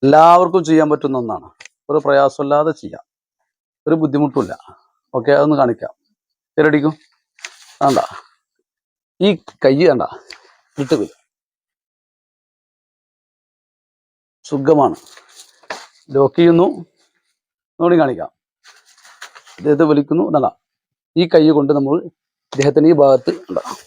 എല്ലാവർക്കും ചെയ്യാൻ പറ്റുന്ന ഒന്നാണ്. ഒരു പ്രയാസമില്ലാതെ ചെയ്യാം, ഒരു ബുദ്ധിമുട്ടുമില്ല. ഓക്കെ, അതൊന്ന് കാണിക്കാം. ശരിയടിക്കും. വേണ്ട, ഈ കൈ വേണ്ട ഇട്ട് സുഖമാണ്. ലോക്ക് ചെയ്യുന്നു, നോടി കാണിക്കാം. ഇദ്ദേഹത്തെ വലിക്കുന്നു. എന്നല്ല, ഈ കൈ കൊണ്ട് നമ്മൾ ഇദ്ദേഹത്തിന് ഈ ഭാഗത്ത് ഉണ്ടാകും.